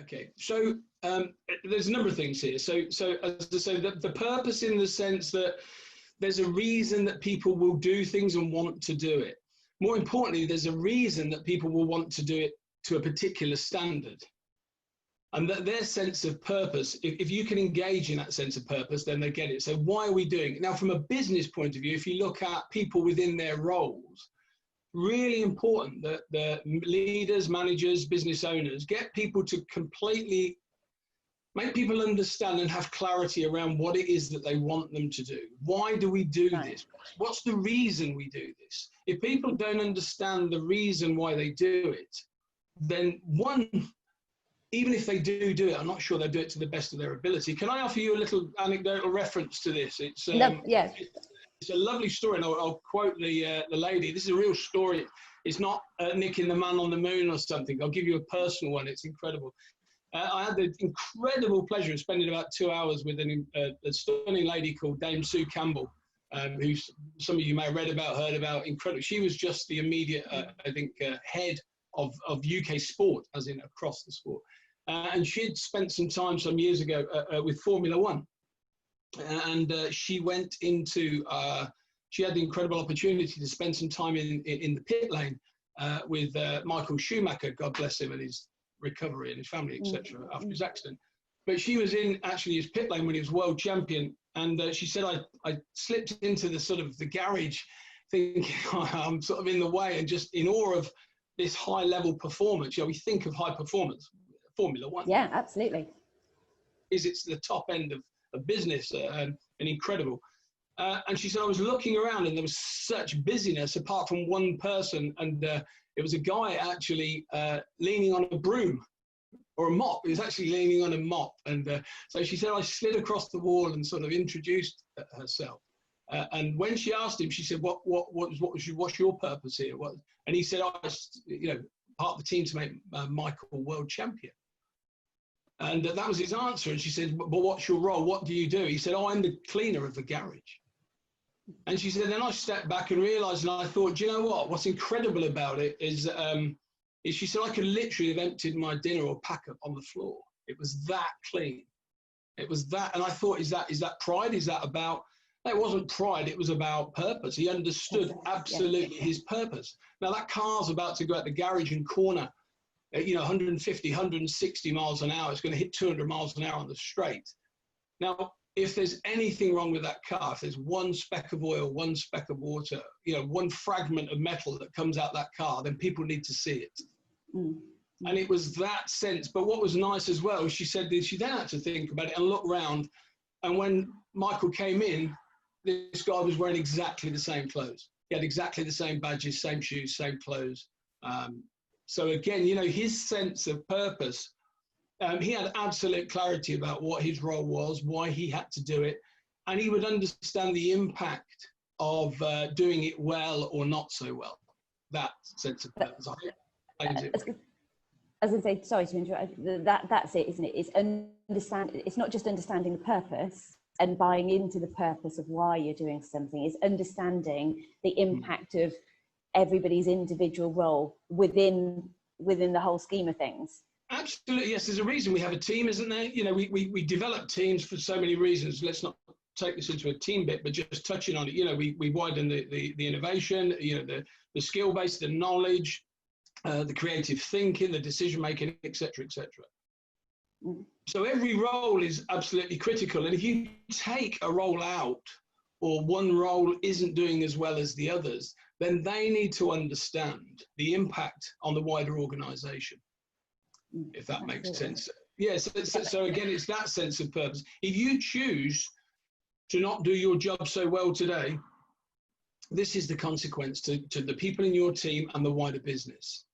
Okay, so there's a number of things here. So as I say, the purpose in the sense that there's a reason that people will do things and want to do it. More importantly, there's a reason that people will want to do it to a particular standard. And that their sense of purpose, if you can engage in that sense of purpose, then they get it. So why are we doing it? Now, from a business point of view, if you look at people within their roles, really important that the leaders, managers, business owners get people to completely make people understand and have clarity around what it is that they want them to do. Why do we do this? What's the reason we do this? If people don't understand the reason why they do it, then one, even if they do it, I'm not sure they'll do it to the best of their ability. Can I offer you a little anecdotal reference to this? It's yes. It's a lovely story, and I'll quote the lady. This is a real story. It's not Nick and the Man on the Moon or something. I'll give you a personal one. It's incredible. I had the incredible pleasure of spending about 2 hours with a stunning lady called Dame Sue Campbell, who some of you may have read about, heard about. Incredible. She was just the immediate, I think, head of UK sport, as in across the sport. And she had spent some time some years ago with Formula One. And she went into, she had the incredible opportunity to spend some time in the pit lane with Michael Schumacher, God bless him, and his recovery and his family, etc., after his accident. But she was in actually his pit lane when he was world champion. And she said, I slipped into the sort of the garage thinking I'm sort of in the way and just in awe of this high level performance. You know, we think of high performance, Formula One. Yeah, absolutely. It's the top end of business and incredible. And she said, I was looking around and there was such busyness apart from one person. And it was a guy actually leaning on a broom or a mop. He was actually leaning on a mop. And so she said, I slid across the wall and sort of introduced herself. And when she asked him, she said, what's your purpose here? And he said, I was, part of the team to make Michael world champion. And that was his answer. And she said, but what's your role? What do you do? He said, I'm the cleaner of the garage. And she said, then I stepped back and realized, and I thought, do you know what? What's incredible about it is she said, I could literally have emptied my dinner or pack up on the floor. It was that clean. It was that. And I thought, is that pride? Is that about, no, it wasn't pride. It was about purpose. He understood absolutely his purpose. Now that car's about to go out the garage and corner, 150, 160 miles an hour. It's going to hit 200 miles an hour on the straight. Now, if there's anything wrong with that car, if there's one speck of oil, one speck of water, one fragment of metal that comes out that car, then people need to see it. And it was that sense. But what was nice as well, she said that she then had to think about it and look round. And when Michael came in, this guy was wearing exactly the same clothes. He had exactly the same badges, same shoes, same clothes. So again, his sense of purpose, he had absolute clarity about what his role was, why he had to do it, and he would understand the impact of doing it well or not so well. That sense of purpose, I think. As I say, sorry to interrupt, that's it, isn't it? It's not just understanding the purpose and buying into the purpose of why you're doing something, it's understanding the impact of everybody's individual role within the whole scheme of things. Absolutely, yes. There's a reason we have a team, isn't there? We develop teams for so many reasons. Let's not take this into a team bit, but just touching on it, we widen the innovation, the skill base, the knowledge, the creative thinking, the decision making, etc., etc. So every role is absolutely critical. And if you take a role out, or one role isn't doing as well as the others, then they need to understand the impact on the wider organization, if that makes sense. Yes, so again, it's that sense of purpose. If you choose to not do your job so well today, this is the consequence to the people in your team and the wider business.